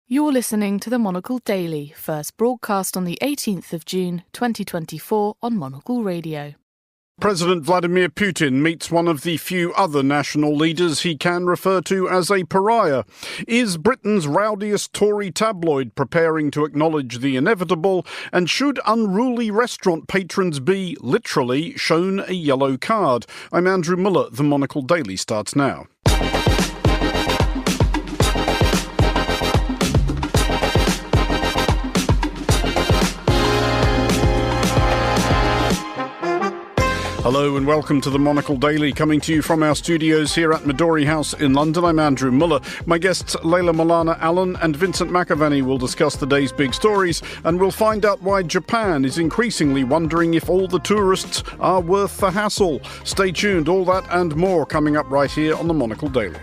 You're listening to the Monocle Daily, first broadcast on the 18th of June 2024 on Monocle Radio. President Vladimir Putin meets one of the few other national leaders he can refer to as a pariah. Is Britain's rowdiest Tory tabloid preparing to acknowledge the inevitable? And should unruly restaurant patrons be, literally, shown a yellow card? I'm Andrew Muller. The Monocle Daily starts now. Hello and welcome to the Monocle Daily, coming to you from our studios here at Midori House in London. I'm Andrew Muller. My guests Layla Malana Allen and Vincent McAvaney will discuss the day's big stories, and we'll find out why Japan is increasingly wondering if all the tourists are worth the hassle. Stay tuned, all that and more coming up right here on the Monocle Daily.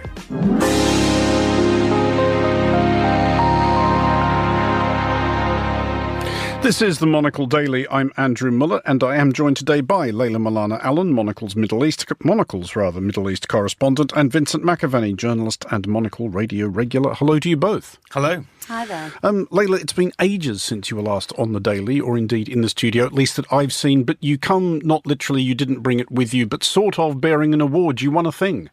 This is the Monocle Daily. I'm Andrew Muller, and I am joined today by Layla Malana Allen, Monocle's Middle East correspondent, and Vincent McAvaney, journalist and Monocle Radio regular. Hello to you both. Hello. Hi there. Layla, it's been ages since you were last on the Daily, or indeed in the studio, at least that I've seen, but you come, not literally, you didn't bring it with you, but sort of bearing an award. You won a thing.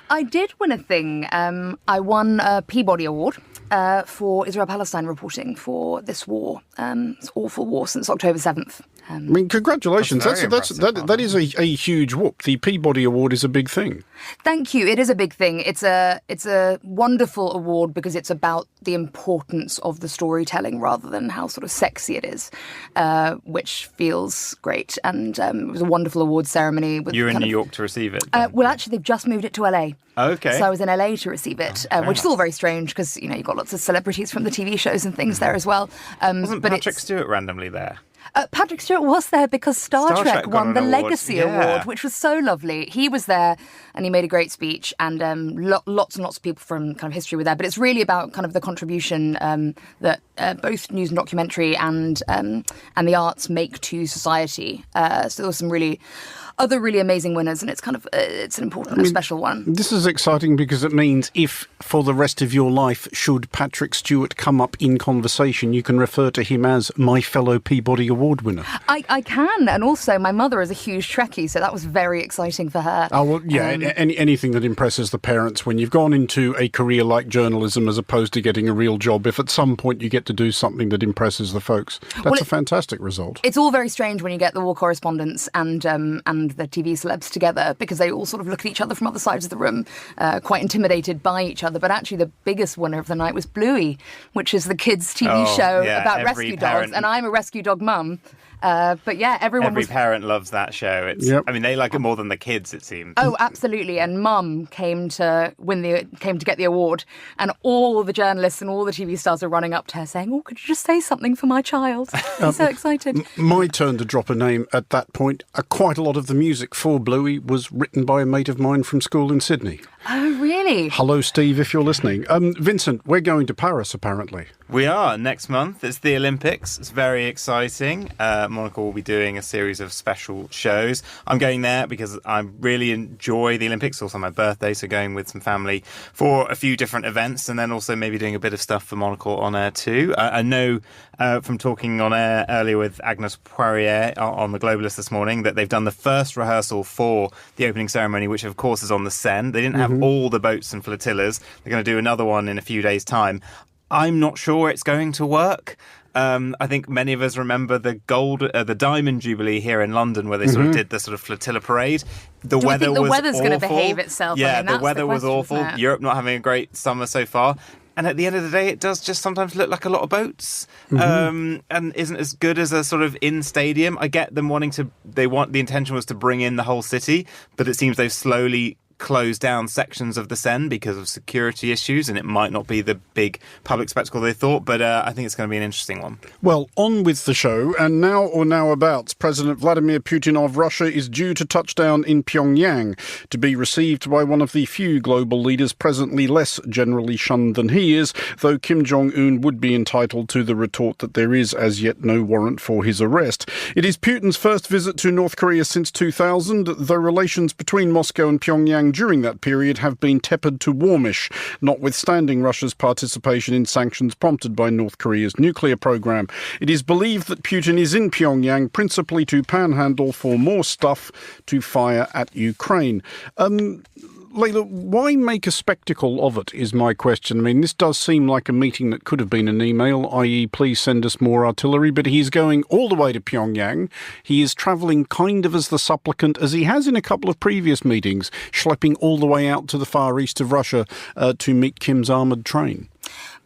I did win a thing. I won a Peabody Award for Israel-Palestine reporting for this war, this awful war since October 7th. I mean, congratulations. That is a huge whoop. The Peabody Award is a big thing. Thank you. It is a big thing. It's a wonderful award because it's about the importance of the storytelling rather than how sort of sexy it is, which feels great. And it was a wonderful award ceremony. You're in New York to receive it? Well, actually, they've just moved it to LA. Okay. So I was in LA to receive it, which is all very strange because, you know, you've got lots of celebrities from the TV shows and things there as well. Wasn't Patrick Stewart randomly there? Patrick Stewart was there because Star Trek won the Legacy Award, which was so lovely. He was there and he made a great speech, and lots and lots of people from kind of history were there. But it's really about kind of the contribution that both news and documentary and the arts make to society. So there were some other really amazing winners, and it's kind of it's an important and special one. This is exciting because it means if for the rest of your life, should Patrick Stewart come up in conversation, you can refer to him as my fellow Peabody Award winner. I can, and also my mother is a huge Trekkie, so that was very exciting for her. Oh, well, yeah, anything that impresses the parents when you've gone into a career like journalism as opposed to getting a real job. If at some point you get to do something that impresses the folks, that's a fantastic result. It's all very strange when you get the war correspondents and the TV celebs together, because they all sort of look at each other from other sides of the room, quite intimidated by each other. But actually the biggest winner of the night was Bluey, which is the kids' TV show about rescue dogs, and I'm a rescue dog mum. But yeah, every parent loves that show. I mean, they like it more than the kids, it seems. Oh, absolutely. And Mum came to get the award, and all the journalists and all the TV stars were running up to her saying, "Oh, could you just say something for my child?" He's so excited. My turn to drop a name at that point. Quite a lot of the music for Bluey was written by a mate of mine from school in Sydney. Oh, really? Hello, Steve, if you're listening. Vincent, we're going to Paris, apparently. We are, next month. It's the Olympics. It's very exciting. Monocle will be doing a series of special shows. I'm going there because I really enjoy the Olympics. Also my birthday, so going with some family for a few different events, and then also maybe doing a bit of stuff for Monocle on air too. I know from talking on air earlier with Agnes Poirier on The Globalist this morning that they've done the first rehearsal for the opening ceremony, which of course is on the Seine. They didn't have all the boats and flotillas. They're going to do another one in a few days' time. I'm not sure it's going to work. I think many of us remember the Diamond Jubilee here in London, where they sort of did the sort of flotilla parade. The weather was awful. The weather's going to behave itself? Yeah, I mean, the weather was awful. Europe not having a great summer so far. And at the end of the day, it does just sometimes look like a lot of boats, and isn't as good as a sort of in-stadium. I get them the intention was to bring in the whole city, but it seems they've slowly close down sections of the Seine because of security issues, and it might not be the big public spectacle they thought, but I think it's going to be an interesting one. Well, on with the show, and now or nowabouts, President Vladimir Putin of Russia is due to touch down in Pyongyang to be received by one of the few global leaders presently less generally shunned than he is, though Kim Jong-un would be entitled to the retort that there is as yet no warrant for his arrest. It is Putin's first visit to North Korea since 2000, though relations between Moscow and Pyongyang Pyongyang during that period have been tepid to warmish, notwithstanding Russia's participation in sanctions prompted by North Korea's nuclear program. It is believed that Putin is in Pyongyang principally to panhandle for more stuff to fire at Ukraine. Layla, why make a spectacle of it is my question. I mean, this does seem like a meeting that could have been an email, i.e. please send us more artillery, but he's going all the way to Pyongyang. He is travelling kind of as the supplicant, as he has in a couple of previous meetings, schlepping all the way out to the far east of Russia to meet Kim's armoured train.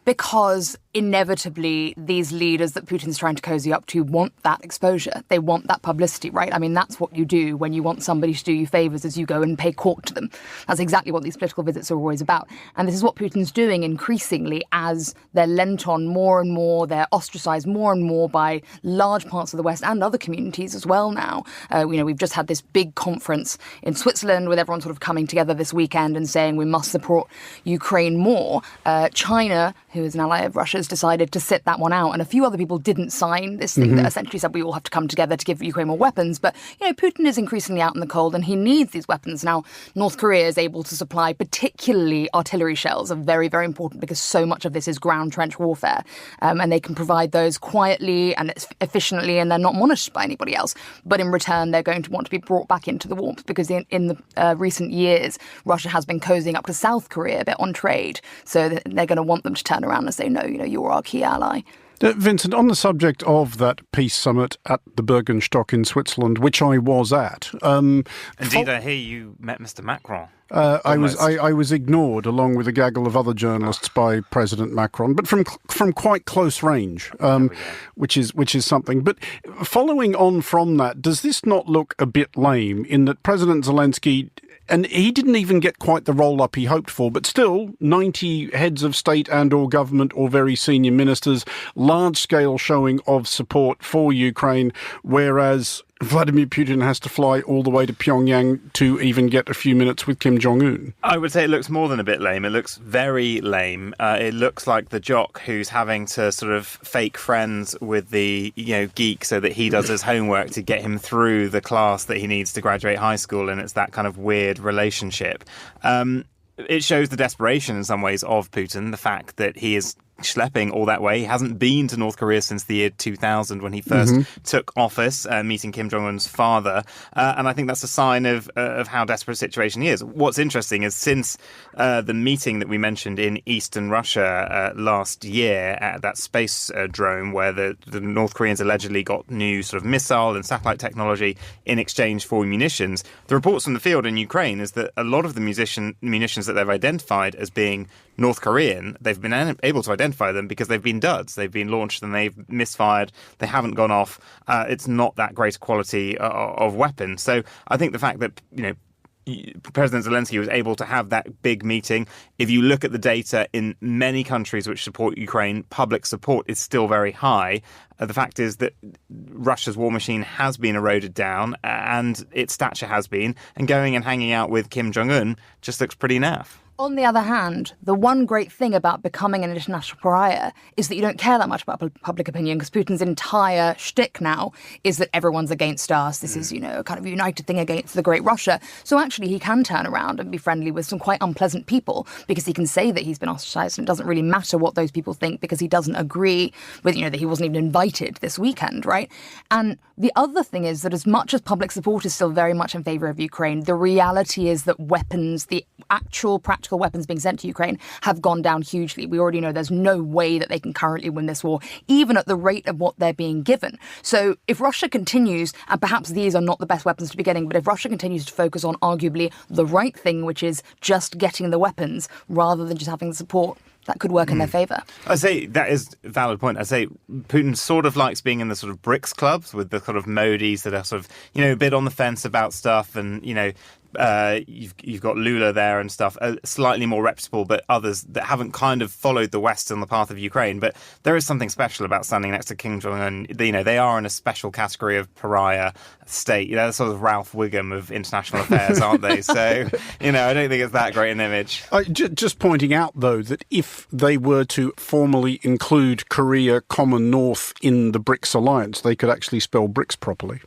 Because inevitably these leaders that Putin's trying to cozy up to want that exposure. They want that publicity, right? I mean, that's what you do when you want somebody to do you favours, as you go and pay court to them. That's exactly what these political visits are always about. And this is what Putin's doing increasingly as they're lent on more and more, they're ostracised more and more by large parts of the West and other communities as well now. We've just had this big conference in Switzerland with everyone sort of coming together this weekend and saying we must support Ukraine more. China, who is an ally of Russia, has decided to sit that one out. And a few other people didn't sign this thing that essentially said we all have to come together to give Ukraine more weapons. But, Putin is increasingly out in the cold and he needs these weapons. Now, North Korea is able to supply particularly artillery shells are very, very important because so much of this is ground trench warfare. And they can provide those quietly and efficiently and they're not monitored by anybody else. But in return, they're going to want to be brought back into the warmth because in the recent years, Russia has been cozying up to South Korea a bit on trade. So they're going to want them to turn around and say, no, you're our key ally. Vincent, on the subject of that peace summit at the Bergenstock in Switzerland, which I was at. Indeed, I hear you met Mr. Macron. I was ignored along with a gaggle of other journalists by President Macron, but from quite close range, which is something. But following on from that, does this not look a bit lame in that President Zelensky, and he didn't even get quite the roll-up he hoped for, but still 90 heads of state and or government or very senior ministers, large-scale showing of support for Ukraine, whereas Vladimir Putin has to fly all the way to Pyongyang to even get a few minutes with Kim Jong-un. I would say it looks more than a bit lame. It looks very lame. It looks like the jock who's having to sort of fake friends with the geek so that he does his homework to get him through the class that he needs to graduate high school, and it's that kind of weird relationship. It shows the desperation in some ways of Putin, the fact that he is schlepping all that way. He hasn't been to North Korea since the year 2000 when he first took office, meeting Kim Jong-un's father. And I think that's a sign of how desperate a situation he is. What's interesting is since the meeting that we mentioned in eastern Russia last year at that space drone where the North Koreans allegedly got new sort of missile and satellite technology in exchange for munitions, the reports from the field in Ukraine is that a lot of the munitions that they've identified as being North Korean, they've been able to identify them because they've been duds. They've been launched and they've misfired. They haven't gone off. It's not that great a quality of weapon. So I think the fact that, President Zelensky was able to have that big meeting. If you look at the data in many countries which support Ukraine, public support is still very high. The fact is that Russia's war machine has been eroded down and its stature has been. And going and hanging out with Kim Jong-un just looks pretty naff. On the other hand, the one great thing about becoming an international pariah is that you don't care that much about public opinion because Putin's entire shtick now is that everyone's against us. This is, a kind of united thing against the great Russia. So actually he can turn around and be friendly with some quite unpleasant people because he can say that he's been ostracized and it doesn't really matter what those people think because he doesn't agree with, that he wasn't even invited this weekend, right? And the other thing is that as much as public support is still very much in favour of Ukraine, the reality is that weapons, the actual practical weapons being sent to Ukraine have gone down hugely. We already know there's no way that they can currently win this war, even at the rate of what they're being given. So if Russia continues, and perhaps these are not the best weapons to be getting, but if Russia continues to focus on arguably the right thing, which is just getting the weapons rather than just having the support, that could work in their favour. I'd say that is a valid point. I'd say Putin sort of likes being in the sort of BRICS clubs with the sort of Modis that are sort of, a bit on the fence about stuff and, you've got Lula there and stuff, slightly more reputable, but others that haven't kind of followed the West on the path of Ukraine. But there is something special about standing next to Kim Jong-un. They are in a special category of pariah state. They're sort of Ralph Wiggum of international affairs, aren't they? So, I don't think it's that great an image. Just pointing out, though, that if they were to formally include Korea, Common North in the BRICS alliance, they could actually spell BRICS properly.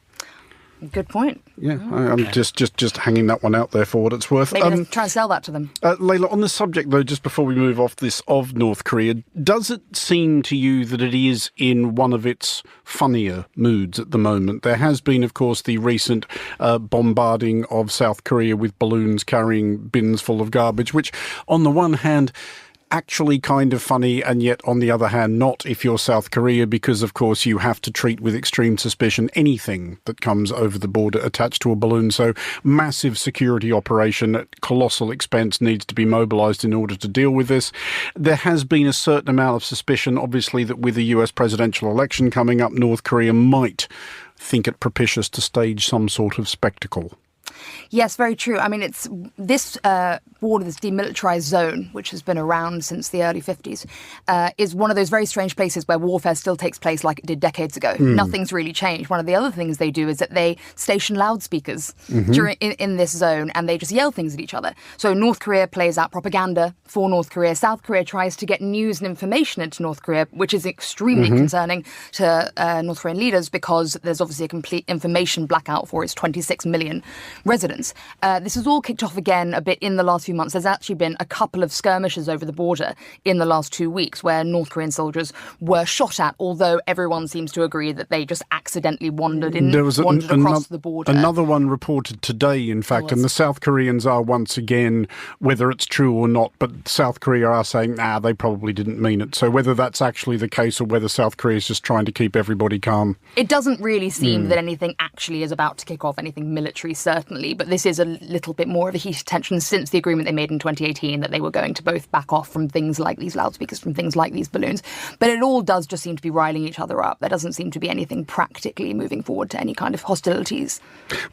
Good point. Yeah, I'm just hanging that one out there for what it's worth. Maybe try and sell that to them. Layla, on the subject, though, just before we move off this of North Korea, does it seem to you that it is in one of its funnier moods at the moment? There has been, of course, the recent bombarding of South Korea with balloons carrying bins full of garbage, which, on the one hand, actually kind of funny, and yet on the other hand not if you're South Korea, because of course you have to treat with extreme suspicion anything that comes over the border attached to a balloon. So massive security operation at colossal expense needs to be mobilised in order to deal with this. There has been a certain amount of suspicion, obviously, that with the US presidential election coming up, North Korea might think it propitious to stage some sort of spectacle. Yes, very true. I mean, it's this border, this demilitarized zone, which has been around since the early 50s, is one of those very strange places where warfare still takes place like it did decades ago. Nothing's really changed. One of the other things they do is that they station loudspeakers in this zone, and they just yell things at each other. So North Korea plays out propaganda for North Korea. South Korea tries to get news and information into North Korea, which is extremely concerning to North Korean leaders, because there's obviously a complete information blackout for its 26 million residents. This has all kicked off again a bit in the last few months. There's actually been a couple of skirmishes over the border in the last 2 weeks where North Korean soldiers were shot at, although everyone seems to agree that they just accidentally wandered across the border. Another one reported today, in fact, and the South Koreans are once again, whether it's true or not, but South Korea are saying, they probably didn't mean it. So whether that's actually the case or whether South Korea is just trying to keep everybody calm. It doesn't really seem that anything actually is about to kick off, anything military, certainly, but this is a little bit more of a heated tension since the agreement they made in 2018 that they were going to both back off from things like these loudspeakers, from things like these balloons. But it all does just seem to be riling each other up. There doesn't seem to be anything practically moving forward to any kind of hostilities.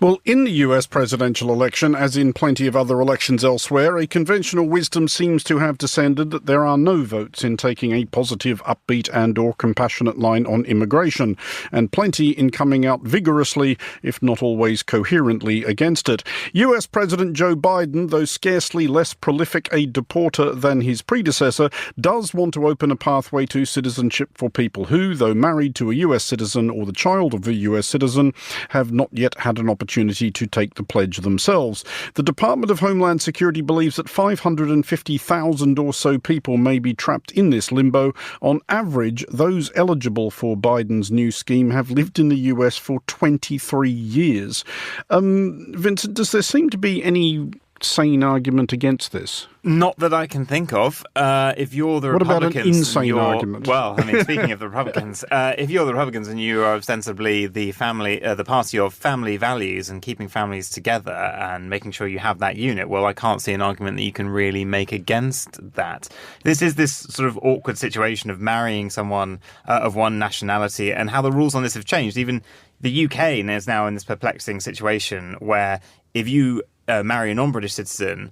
Well, in the US presidential election, as in plenty of other elections elsewhere, a conventional wisdom seems to have descended that there are no votes in taking a positive, upbeat and or compassionate line on immigration, and plenty in coming out vigorously, if not always coherently, against it. US President Joe Biden, though scarcely less prolific a deporter than his predecessor, does want to open a pathway to citizenship for people who, though married to a US citizen or the child of a US citizen, have not yet had an opportunity to take the pledge themselves. The Department of Homeland Security believes that 550,000 or so people may be trapped in this limbo. On average, those eligible for Biden's new scheme have lived in the US for 23 years. Vincent, does there seem to be any sane argument against this? Not that I can think of. If you're the Republicans... What about an insane argument? Well, I mean, speaking of the Republicans, if you're the Republicans and you are ostensibly the party of family values and keeping families together and making sure you have that unit, well, I can't see an argument that you can really make against that. This is this sort of awkward situation of marrying someone of one nationality, and how the rules on this have changed. Even the UK is now in this perplexing situation where if you marry a non-British citizen,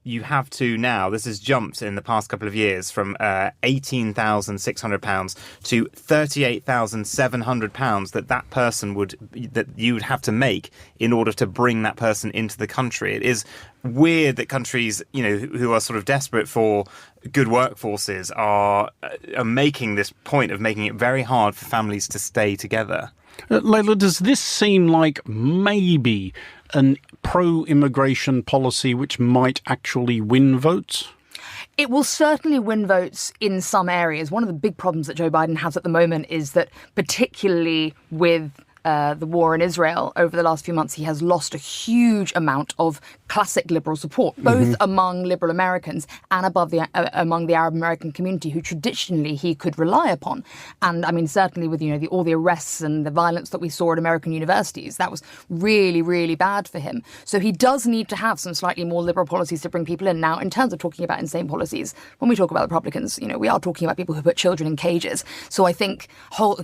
you have to now, this has jumped in the past couple of years from £18,600 to £38,700 that you would have to make in order to bring that person into the country. It is weird that countries, who are sort of desperate for good workforces are making this point of making it very hard for families to stay together. Layla, does this seem like maybe an pro-immigration policy which might actually win votes? It will certainly win votes in some areas. One of the big problems that Joe Biden has at the moment is that, particularly with the war in Israel over the last few months, he has lost a huge amount of classic liberal support, both among liberal Americans and among the Arab American community, who traditionally he could rely upon. And I mean, certainly with all the arrests and the violence that we saw at American universities, that was really, really bad for him. So he does need to have some slightly more liberal policies to bring people in. Now, in terms of talking about insane policies, when we talk about the Republicans, we are talking about people who put children in cages. So I think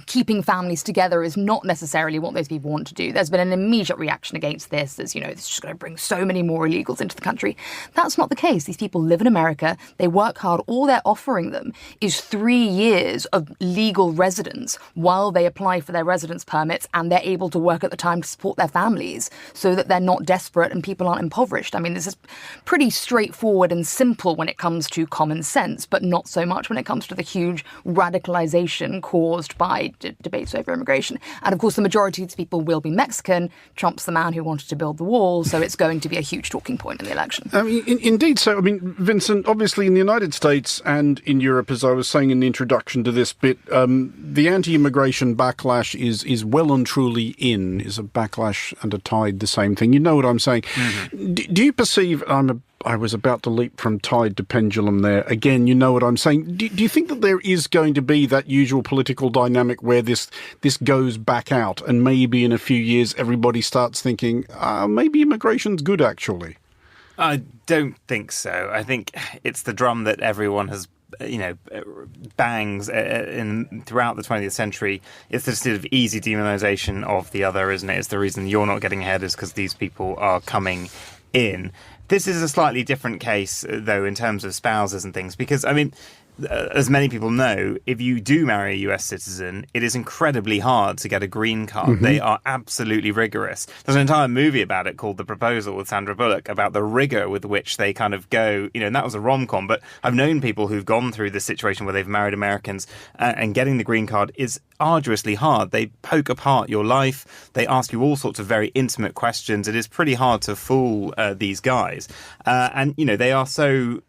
keeping families together is not necessarily what those people want to do. There's been an immediate reaction against this as, it's just going to bring so many more illegals into the country. That's not the case. These people live in America. They work hard. All they're offering them is 3 years of legal residence while they apply for their residence permits, and they're able to work at the time to support their families so that they're not desperate and people aren't impoverished. I mean, this is pretty straightforward and simple when it comes to common sense, but not so much when it comes to the huge radicalization caused by debates over immigration. And of course, the majority majority of these people will be Mexican. Trump's the man who wanted to build the wall, so it's going to be a huge talking point in the election. I mean, indeed. So, I mean, Vincent, obviously in the United States and in Europe, as I was saying in the introduction to this bit, the anti-immigration backlash is well and truly in. Is a backlash and a tide the same thing? You know what I'm saying? Mm-hmm. Do you perceive... I was about to leap from tide to pendulum there. Again, you know what I'm saying. Do you think that there is going to be that usual political dynamic where this goes back out and maybe in a few years everybody starts thinking, maybe immigration's good, actually? I don't think so. I think it's the drum that everyone has bangs throughout the 20th century. It's the sort of easy demonization of the other, isn't it? It's the reason you're not getting ahead is because these people are coming in. This is a slightly different case, though, in terms of spouses and things, because, I mean, as many people know, if you do marry a US citizen, it is incredibly hard to get a green card. Mm-hmm. They are absolutely rigorous. There's an entire movie about it called The Proposal with Sandra Bullock, about the rigor with which they kind of go, and that was a rom-com, but I've known people who've gone through this situation where they've married Americans and getting the green card is arduously hard. They poke apart your life. They ask you all sorts of very intimate questions. It is pretty hard to fool these guys. And they are so...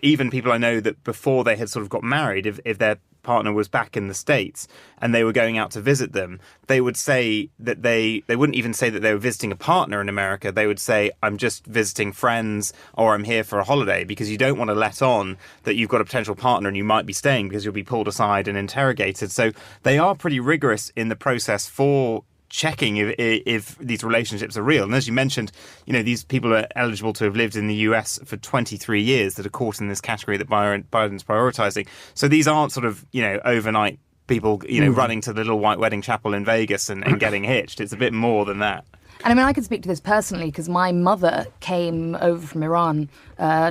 even people I know that before they had sort of got married, if their partner was back in the States and they were going out to visit them, they would say that they wouldn't even say that they were visiting a partner in America. They would say, I'm just visiting friends or I'm here for a holiday, because you don't want to let on that you've got a potential partner and you might be staying because you'll be pulled aside and interrogated. So they are pretty rigorous in the process for checking if these relationships are real. And as you mentioned, these people are eligible to have lived in the US for 23 years that are caught in this category that Biden's prioritizing. So these aren't sort of, overnight people, running to the little white wedding chapel in Vegas and getting hitched. It's a bit more than that. And I mean, I can speak to this personally because my mother came over from Iran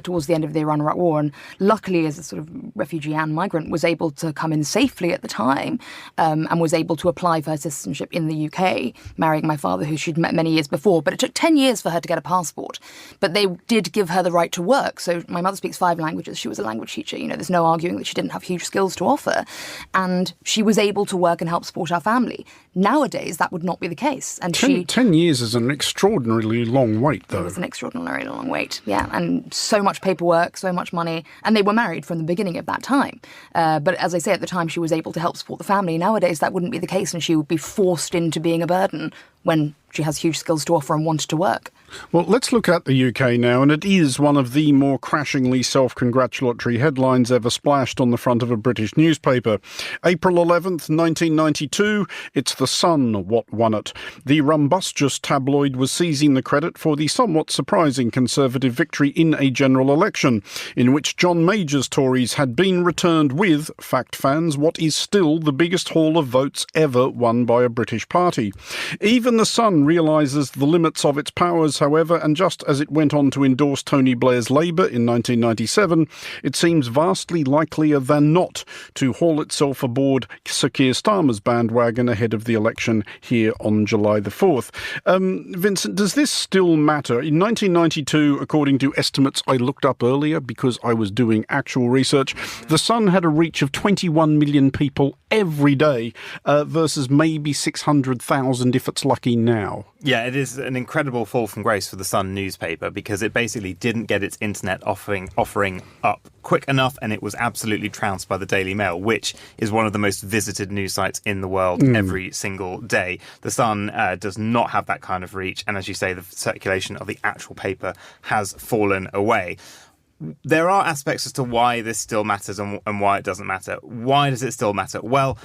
towards the end of the Iran-Iraq war, and luckily, as a sort of refugee and migrant, was able to come in safely at the time and was able to apply for her citizenship in the UK, marrying my father, who she'd met many years before. But it took 10 years for her to get a passport. But they did give her the right to work. So my mother speaks 5 languages. She was a language teacher. There's no arguing that she didn't have huge skills to offer. And she was able to work and help support our family. Nowadays, that would not be the case. And 10 years is an extraordinarily long wait, though. It was an extraordinarily long wait, yeah. And so much paperwork, so much money. And they were married from the beginning of that time. But as I say, at the time, she was able to help support the family. Nowadays, that wouldn't be the case, and she would be forced into being a burden when she has huge skills to offer and wanted to work. Well, let's look at the UK now, and it is one of the more crashingly self-congratulatory headlines ever splashed on the front of a British newspaper. April 11th, 1992, it's The Sun what won it. The rumbustious tabloid was seizing the credit for the somewhat surprising Conservative victory in a general election, in which John Major's Tories had been returned with, fact fans, what is still the biggest haul of votes ever won by a British party. Even The Sun realises the limits of its powers, however, and just as it went on to endorse Tony Blair's Labour in 1997, it seems vastly likelier than not to haul itself aboard Sir Keir Starmer's bandwagon ahead of the election here on July the 4th. Vincent, does this still matter? In 1992, according to estimates I looked up earlier because I was doing actual research, The Sun had a reach of 21 million people every day versus maybe 600,000 if it's lucky now. Yeah, it is an incredible fall from grace for the Sun newspaper because it basically didn't get its internet offering up quick enough, and it was absolutely trounced by the Daily Mail, which is one of the most visited news sites in the world every single day. The Sun does not have that kind of reach, and as you say, the circulation of the actual paper has fallen away. There are aspects as to why this still matters and why it doesn't matter. Why does it still matter? Well,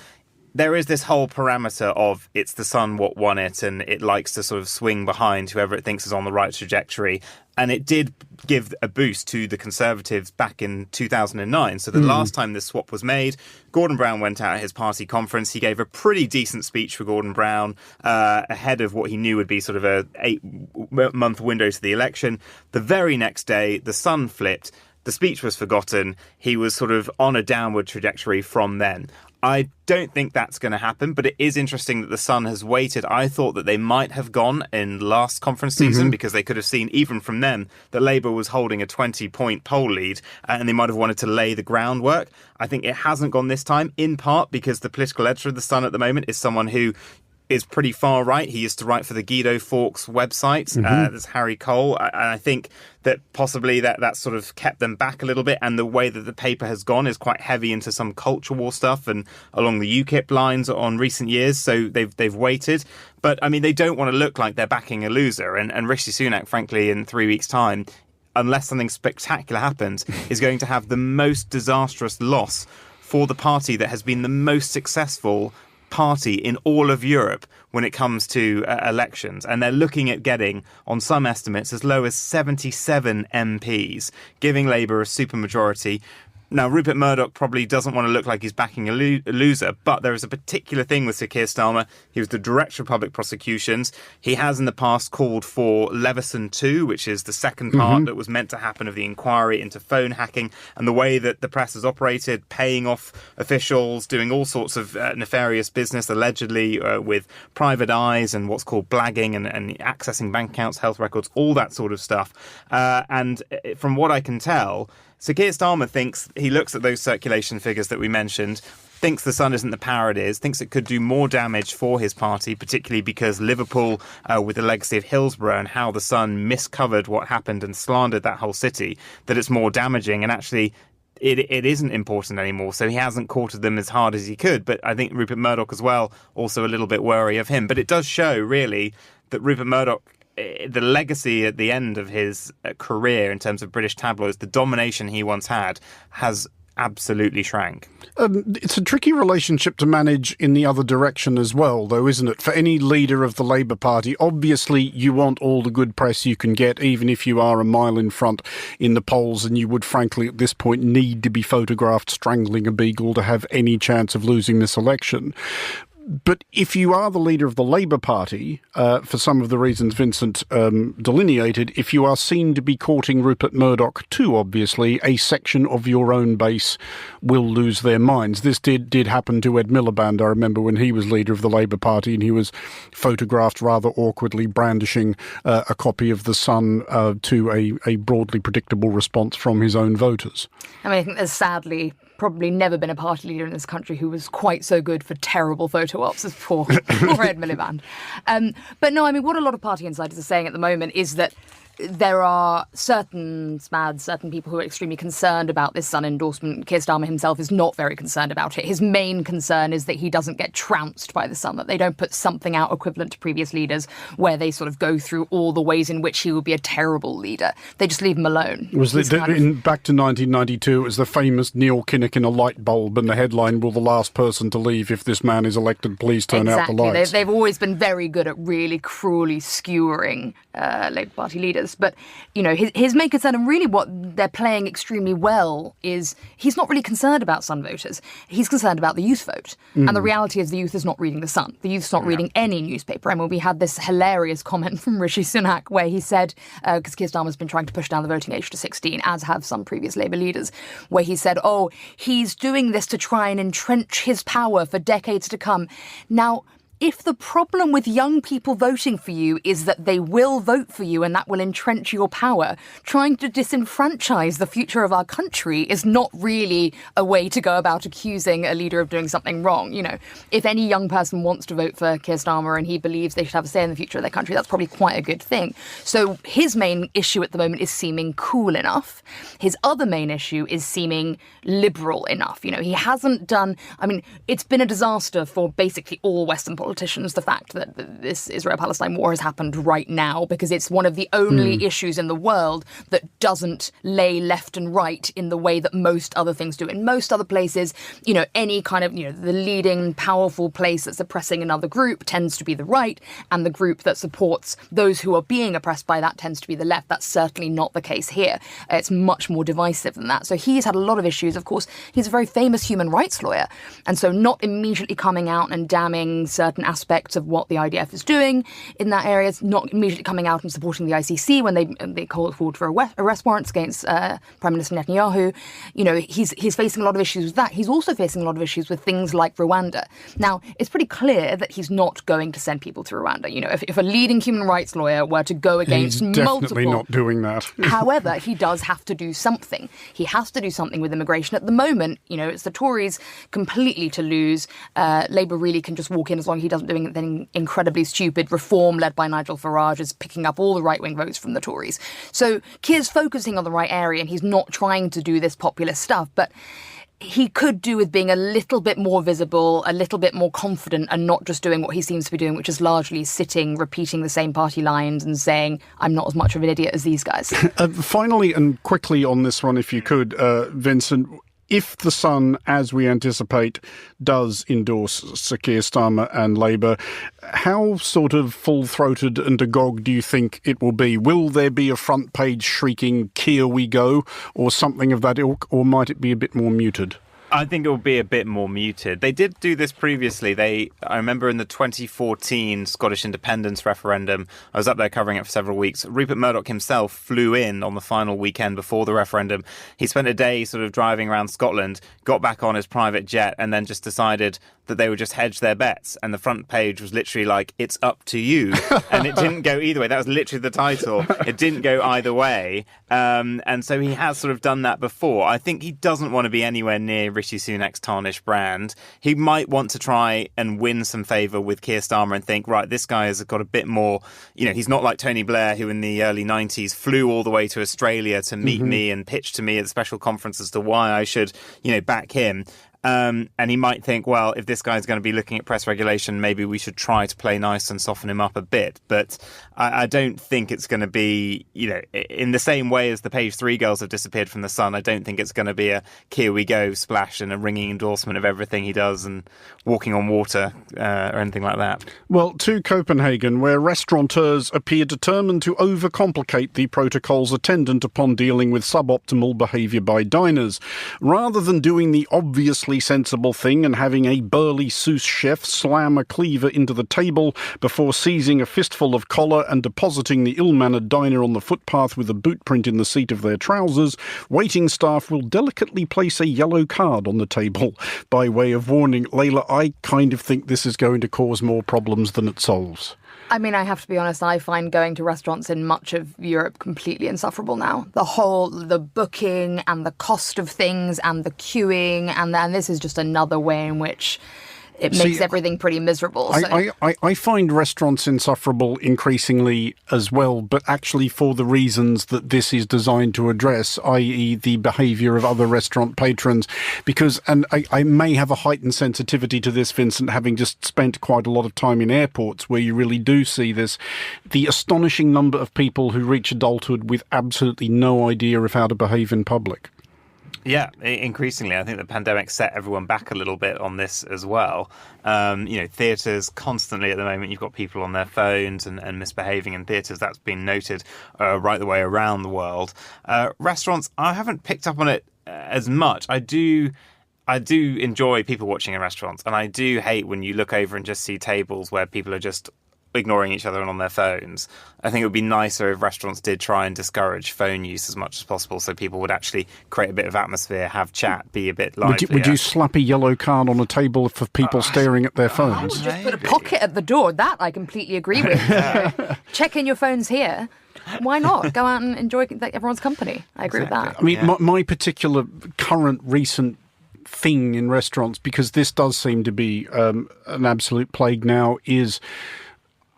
there is this whole parameter of it's the Sun what won it, and it likes to sort of swing behind whoever it thinks is on the right trajectory. And it did give a boost to the Conservatives back in 2009. So the last time this swap was made, Gordon Brown went out at his party conference. He gave a pretty decent speech for Gordon Brown ahead of what he knew would be sort of a 8-month window to the election. The very next day, the Sun flipped. The speech was forgotten. He was sort of on a downward trajectory from then. I don't think that's going to happen, but it is interesting that the Sun has waited. I thought that they might have gone in last conference season because they could have seen, even from them, that Labour was holding a 20-point poll lead and they might have wanted to lay the groundwork. I think it hasn't gone this time, in part because the political editor of the Sun at the moment is someone who is pretty far right. He used to write for the Guido Fawkes website. There's Harry Cole. And I think that possibly that sort of kept them back a little bit. And the way that the paper has gone is quite heavy into some culture war stuff and along the UKIP lines on recent years. So they've waited. But, I mean, they don't want to look like they're backing a loser. And Rishi Sunak, frankly, in 3 weeks' time, unless something spectacular happens, is going to have the most disastrous loss for the party that has been the most successful party in all of Europe when it comes to elections. And they're looking at getting, on some estimates, as low as 77 MPs, giving Labour a supermajority. Now, Rupert Murdoch probably doesn't want to look like he's backing a loser, but there is a particular thing with Sir Keir Starmer. He was the Director of Public Prosecutions. He has in the past called for Leveson 2, which is the second part that was meant to happen of the inquiry into phone hacking and the way that the press has operated, paying off officials, doing all sorts of nefarious business, allegedly with private eyes and what's called blagging and accessing bank accounts, health records, all that sort of stuff. And from what I can tell, Sir Keir Starmer thinks, he looks at those circulation figures that we mentioned, thinks the Sun isn't the power it is, thinks it could do more damage for his party, particularly because Liverpool, with the legacy of Hillsborough and how the Sun miscovered what happened and slandered that whole city, that it's more damaging. And actually, it isn't important anymore. So he hasn't courted them as hard as he could. But I think Rupert Murdoch as well, also a little bit wary of him. But it does show, really, that Rupert Murdoch, the legacy at the end of his career in terms of British tabloids, the domination he once had, has absolutely shrank. It's a tricky relationship to manage in the other direction as well, though, isn't it? For any leader of the Labour Party, obviously you want all the good press you can get, even if you are a mile in front in the polls, and you would frankly at this point need to be photographed strangling a beagle to have any chance of losing this election. But if you are the leader of the Labour Party, for some of the reasons Vincent delineated, if you are seen to be courting Rupert Murdoch too, obviously, a section of your own base will lose their minds. This did happen to Ed Miliband, I remember, when he was leader of the Labour Party and he was photographed rather awkwardly brandishing a copy of The Sun to a broadly predictable response from his own voters. I mean, I think there's sadly probably never been a party leader in this country who was quite so good for terrible photo ops as poor Ed Miliband. But no, I mean, what a lot of party insiders are saying at the moment is that there are certain people who are extremely concerned about this Sun endorsement. Keir Starmer himself is not very concerned about it. His main concern is that he doesn't get trounced by the Sun, that they don't put something out equivalent to previous leaders where they sort of go through all the ways in which he would be a terrible leader. They just leave him alone. Back to 1992, it was the famous Neil Kinnock in a light bulb, and the headline, "Will the last person to leave if this man is elected, please turn out the lights." They've always been very good at really cruelly skewering Labour Party leaders. But, you know, his main concern, and really what they're playing extremely well, is he's not really concerned about Sun voters. He's concerned about the youth vote. And the reality is the youth is not reading the Sun. The youth's not reading any newspaper. And when we had this hilarious comment from Rishi Sunak where he said, because Keir Starmer's been trying to push down the voting age to 16, as have some previous Labour leaders, where he said, oh, he's doing this to try and entrench his power for decades to come. Now, if the problem with young people voting for you is that they will vote for you and that will entrench your power, trying to disenfranchise the future of our country is not really a way to go about accusing a leader of doing something wrong. You know, if any young person wants to vote for Keir Starmer and he believes they should have a say in the future of their country, that's probably quite a good thing. So his main issue at the moment is seeming cool enough. His other main issue is seeming liberal enough. You know, he hasn't done, I mean, it's been a disaster for basically all Western politicians, the fact that this Israel-Palestine war has happened right now, because it's one of the only issues in the world that doesn't lay left and right in the way that most other things do. In most other places, you know, any kind of, you know, the leading powerful place that's oppressing another group tends to be the right, and the group that supports those who are being oppressed by that tends to be the left. That's certainly not the case here. It's much more divisive than that. So he's had a lot of issues. Of course, he's a very famous human rights lawyer, and so not immediately coming out and damning certain aspects of what the IDF is doing in that area, it's not immediately coming out and supporting the ICC when they called forward for arrest warrants against Prime Minister Netanyahu. You know, he's facing a lot of issues with that. He's also facing a lot of issues with things like Rwanda. Now, it's pretty clear that he's not going to send people to Rwanda. You know, if a leading human rights lawyer were to go against he's definitely not doing that. However, he does have to do something. He has to do something with immigration. At the moment, you know, it's the Tories completely to lose. Labour really can just walk in as long he doesn't do anything incredibly stupid. Reform led by Nigel Farage is picking up all the right-wing votes from the Tories. So Keir's focusing on the right area and he's not trying to do this populist stuff, but he could do with being a little bit more visible, a little bit more confident, and not just doing what he seems to be doing, which is largely sitting, repeating the same party lines and saying, I'm not as much of an idiot as these guys. Finally and quickly on this one, if you could, Vincent, if the Sun, as we anticipate, does endorse Sir Keir Starmer and Labour, how sort of full-throated and agog do you think it will be? Will there be a front page shrieking, Keir we go, or something of that ilk, or might it be a bit more muted? I think it will be a bit more muted. They did do this previously. I remember in the 2014 Scottish independence referendum, I was up there covering it for several weeks. Rupert Murdoch himself flew in on the final weekend before the referendum. He spent a day sort of driving around Scotland, got back on his private jet, and then just decided that they would just hedge their bets. And the front page was literally like, it's up to you. And it didn't go either way. That was literally the title. It didn't go either way. And so he has sort of done that before. I think he doesn't want to be anywhere near Rishi Sunak's tarnished brand. He might want to try and win some favour with Keir Starmer and think, right, this guy has got a bit more, he's not like Tony Blair, who in the early 90s flew all the way to Australia to meet me and pitch to me at the special conference as to why I should, back him. And he might think, well, if this guy's going to be looking at press regulation, maybe we should try to play nice and soften him up a bit. But I don't think it's going to be, in the same way as the Page 3 girls have disappeared from the Sun, I don't think it's going to be a Keir we go splash and a ringing endorsement of everything he does and walking on water or anything like that. Well, to Copenhagen, where restaurateurs appear determined to overcomplicate the protocols attendant upon dealing with suboptimal behaviour by diners. Rather than doing the obviously sensible thing and having a burly sous chef slam a cleaver into the table before seizing a fistful of collar and depositing the ill-mannered diner on the footpath with a boot print in the seat of their trousers, waiting staff will delicately place a yellow card on the table by way of warning. Layla, I kind of think this is going to cause more problems than it solves. I mean, I have to be honest, I find going to restaurants in much of Europe completely insufferable now. The booking and the cost of things and the queuing, and this is just another way in which it makes everything pretty miserable. I find restaurants insufferable increasingly as well, but actually for the reasons that this is designed to address, i.e. the behaviour of other restaurant patrons. Because, and I may have a heightened sensitivity to this, Vincent, having just spent quite a lot of time in airports where you really do see this, the astonishing number of people who reach adulthood with absolutely no idea of how to behave in public. Yeah, increasingly. I think the pandemic set everyone back a little bit on this as well. Theatres constantly at the moment, you've got people on their phones and misbehaving in theatres. That's been noted right the way around the world. Restaurants, I haven't picked up on it as much. I do enjoy people watching in restaurants, and I do hate when you look over and just see tables where people are just ignoring each other and on their phones. I think it would be nicer if restaurants did try and discourage phone use as much as possible, so people would actually create a bit of atmosphere, have chat, be a bit lively. Would you slap a yellow card on a table for people staring at their phones? Just put a pocket at the door. That I completely agree with. Check in your phones here. Why not? Go out and enjoy everyone's company. I agree with that. I mean, my particular current recent thing in restaurants, because this does seem to be an absolute plague now, is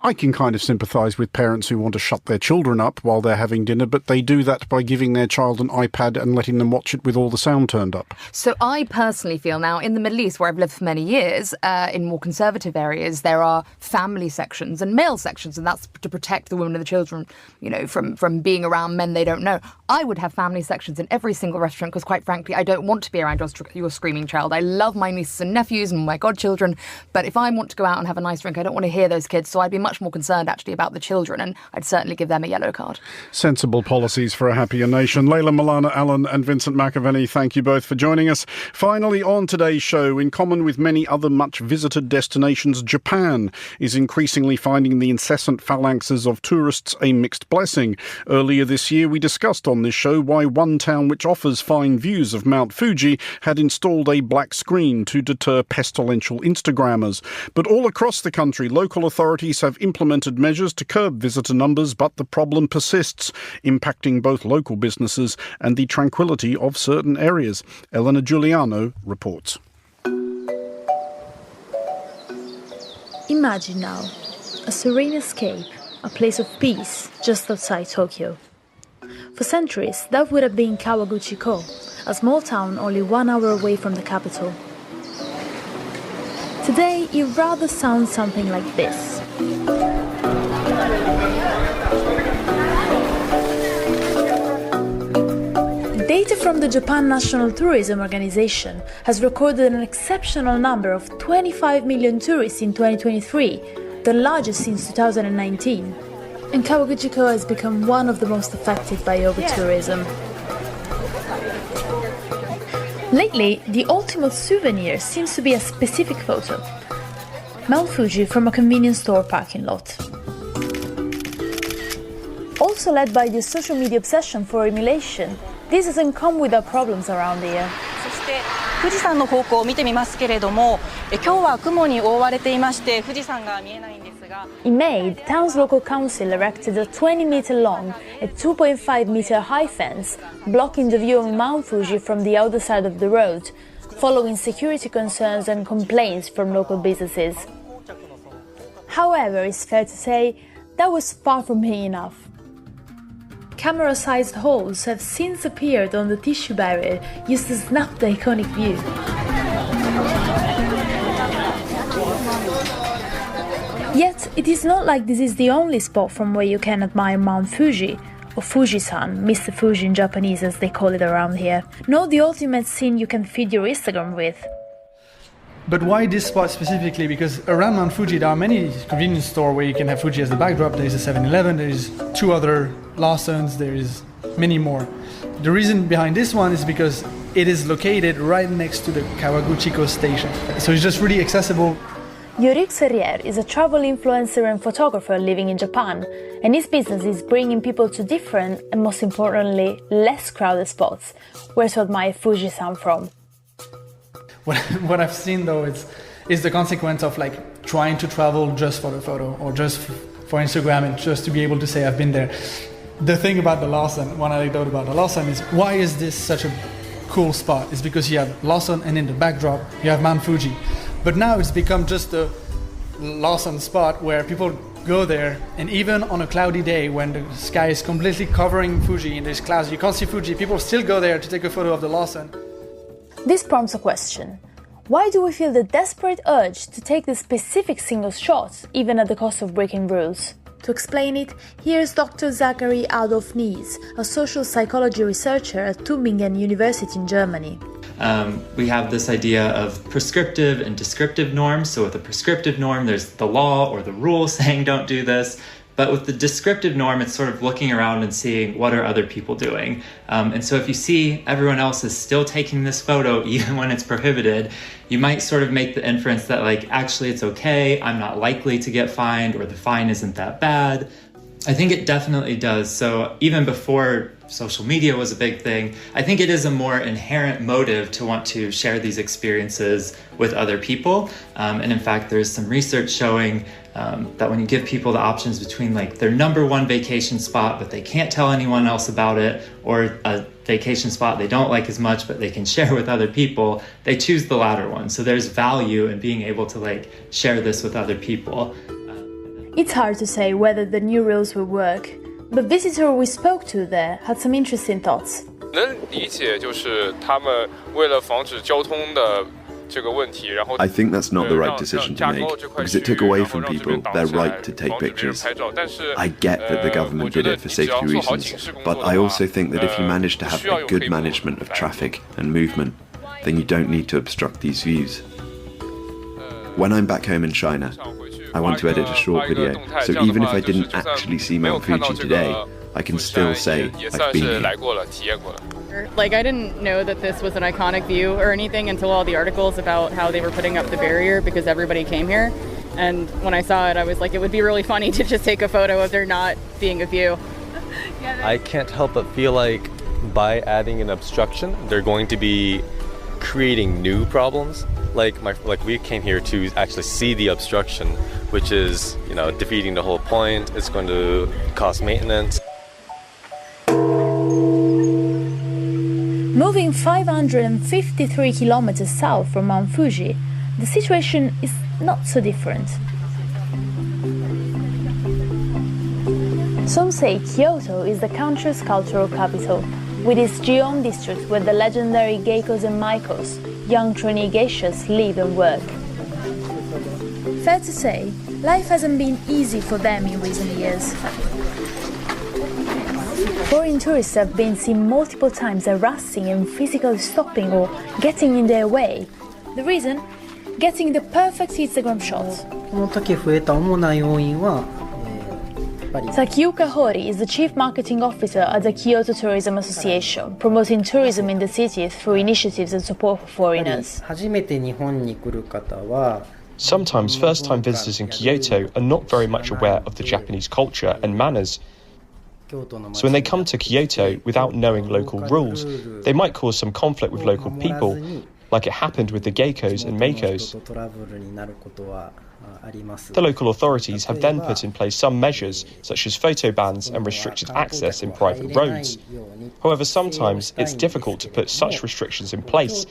I can kind of sympathise with parents who want to shut their children up while they're having dinner, but they do that by giving their child an iPad and letting them watch it with all the sound turned up. So I personally feel now, in the Middle East, where I've lived for many years, in more conservative areas, there are family sections and male sections, and that's to protect the women and the children, from being around men they don't know. I would have family sections in every single restaurant because, quite frankly, I don't want to be around your screaming child. I love my nieces and nephews and my godchildren, but if I want to go out and have a nice drink, I don't want to hear those kids, so I'd be much more concerned actually about the children, and I'd certainly give them a yellow card. Sensible policies for a happier nation. Layla Milana-Allen and Vincent McAvenny, thank you both for joining us. Finally, on today's show, in common with many other much visited destinations, Japan is increasingly finding the incessant phalanxes of tourists a mixed blessing. Earlier this year, we discussed on this show why one town which offers fine views of Mount Fuji had installed a black screen to deter pestilential Instagrammers. But all across the country, local authorities have implemented measures to curb visitor numbers, but the problem persists, impacting both local businesses and the tranquility of certain areas. Elena Giuliano reports. Imagine now, a serene escape, a place of peace just outside Tokyo. For centuries, that would have been Kawaguchiko, a small town only 1 hour away from the capital. Today, it rather sounds something like this. Data from the Japan National Tourism Organization has recorded an exceptional number of 25 million tourists in 2023, the largest since 2019. And Kawaguchiko has become one of the most affected by over-tourism. Lately, the ultimate souvenir seems to be a specific photo. Mount Fuji from a convenience store parking lot. Also led by the social media obsession for emulation, this doesn't come without problems around here. そして富士山の方向を見てみますけれども、今日は雲に覆われていまして富士山が見えないんですが。 In May, the town's local council erected a 20-meter-long and 2.5-meter-high fence, blocking the view of Mount Fuji from the other side of the road, following security concerns and complaints from local businesses. However, it's fair to say that was far from being enough. Camera-sized holes have since appeared on the tissue barrier used to snap the iconic view. Yet, it is not like this is the only spot from where you can admire Mount Fuji, or Fuji-san, Mr. Fuji in Japanese as they call it around here. Nor the ultimate scene you can feed your Instagram with. But why this spot specifically? Because around Mount Fuji there are many convenience stores where you can have Fuji as the backdrop. There is a 7-Eleven, there is 2 other Lawsons, there is many more. The reason behind this one is because it is located right next to the Kawaguchiko station. So it's just really accessible. Yorick Serrier is a travel influencer and photographer living in Japan, and his business is bringing people to different and, most importantly, less crowded spots where to admire Fuji-san from. What I've seen though is the consequence of like trying to travel just for the photo or just for Instagram and just to be able to say I've been there. The thing about the Lawson, one anecdote about the Lawson is why is this such a cool spot? It's because you have Lawson and in the backdrop you have Mount Fuji. But now it's become just a Lawson spot where people go there, and even on a cloudy day when the sky is completely covering Fuji in these clouds, you can't see Fuji, people still go there to take a photo of the Lawson. This prompts a question. Why do we feel the desperate urge to take the specific single shots, even at the cost of breaking rules? To explain it, here's Dr. Zachary Adolf Nies, a social psychology researcher at Tübingen University in Germany. We have this idea of prescriptive and descriptive norms. So with a prescriptive norm, there's the law or the rule saying don't do this. But with the descriptive norm, it's sort of looking around and seeing what are other people doing. And so if you see everyone else is still taking this photo, even when it's prohibited, you might sort of make the inference that like, actually it's okay, I'm not likely to get fined, or the fine isn't that bad. I think it definitely does. So even before social media was a big thing, I think it is a more inherent motive to want to share these experiences with other people. And in fact, there's some research showing that when you give people the options between like their number one vacation spot, but they can't tell anyone else about it, or a vacation spot they don't like as much, but they can share with other people, they choose the latter one. So there's value in being able to like share this with other people. It's hard to say whether the new rules will work, but visitor we spoke to there had some interesting thoughts. I think that's not the right decision to make, because it took away from people their right to take pictures. I get that the government did it for safety reasons, but I also think that if you manage to have a good management of traffic and movement, then you don't need to obstruct these views. When I'm back home in China, I want to edit a short video, so even if I didn't actually see Mount Fuji today, I can still say I've been here. Like, I didn't know that this was an iconic view or anything until all the articles about how they were putting up the barrier because everybody came here. And when I saw it, I was like, it would be really funny to just take a photo of there not being a view. I can't help but feel like by adding an obstruction, they're going to be creating new problems. Like we came here to actually see the obstruction, which is, defeating the whole point. It's going to cost maintenance. Moving 553 kilometers south from Mount Fuji, the situation is not so different. Some say Kyoto is the country's cultural capital, with its Gion district where the legendary geikos and maikos, young trainee geishas, live and work. Fair to say, life hasn't been easy for them in recent years. Foreign tourists have been seen multiple times harassing and physically stopping or getting in their way. The reason? Getting the perfect Instagram shot. Takayuka Hori is the Chief Marketing Officer at the Kyoto Tourism Association, promoting tourism in the city through initiatives and support for foreigners. Sometimes first-time visitors in Kyoto are not very much aware of the Japanese culture and manners. So when they come to Kyoto without knowing local rules, they might cause some conflict with local people, like it happened with the geikos and maikos. The local authorities have then put in place some measures, such as photo bans and restricted access in private roads. However, sometimes it's difficult to put such restrictions in place,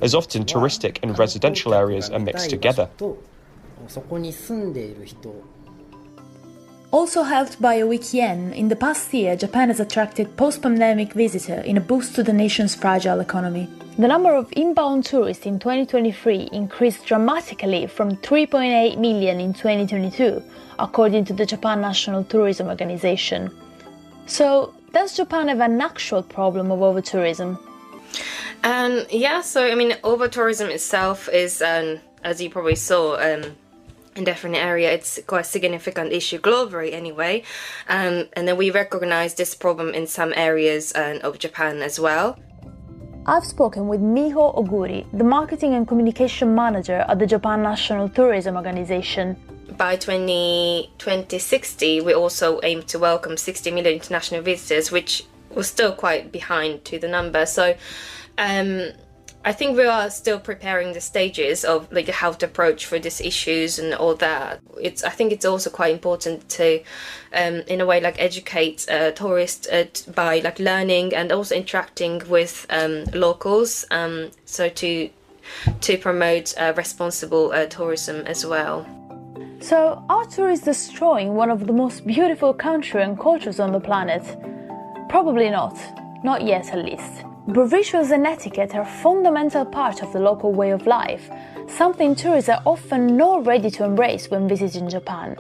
as often touristic and residential areas are mixed together. Also helped by a weak yen, in the past year Japan has attracted post-pandemic visitors in a boost to the nation's fragile economy. The number of inbound tourists in 2023 increased dramatically from 3.8 million in 2022, according to the Japan National Tourism Organization. So, does Japan have an actual problem of over-tourism? Over-tourism itself is, as you probably saw, in different area, it's quite a significant issue globally anyway, and then we recognize this problem in some areas of Japan as well. I've spoken with Miho Oguri, the marketing and communication manager at the Japan National Tourism Organization. By 2060, we also aim to welcome 60 million international visitors, which was still quite behind to the number. So I think we are still preparing the stages of how to approach for these issues and all that. I think it's also quite important to, in a way, educate tourists by learning and also interacting with locals. So to promote responsible tourism as well. So, are tourists destroying one of the most beautiful countries and cultures on the planet? Probably not. Not yet, at least. But rituals and etiquette are a fundamental part of the local way of life, something tourists are often not ready to embrace when visiting Japan.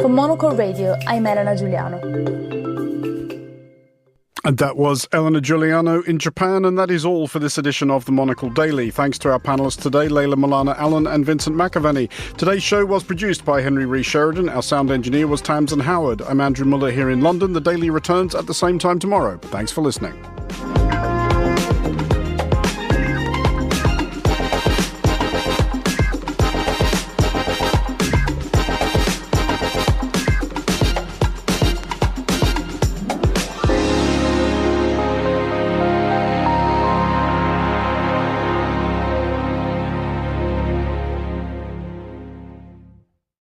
For Monocle Radio, I'm Elena Giuliano. And that was Elena Giuliano in Japan, and that is all for this edition of the Monocle Daily. Thanks to our panellists today, Leila Milana Allen and Vincent McAvaney. Today's show was produced by Henry Ree Sheridan. Our sound engineer was Tamsin Howard. I'm Andrew Muller here in London. The Daily returns at the same time tomorrow. Thanks for listening.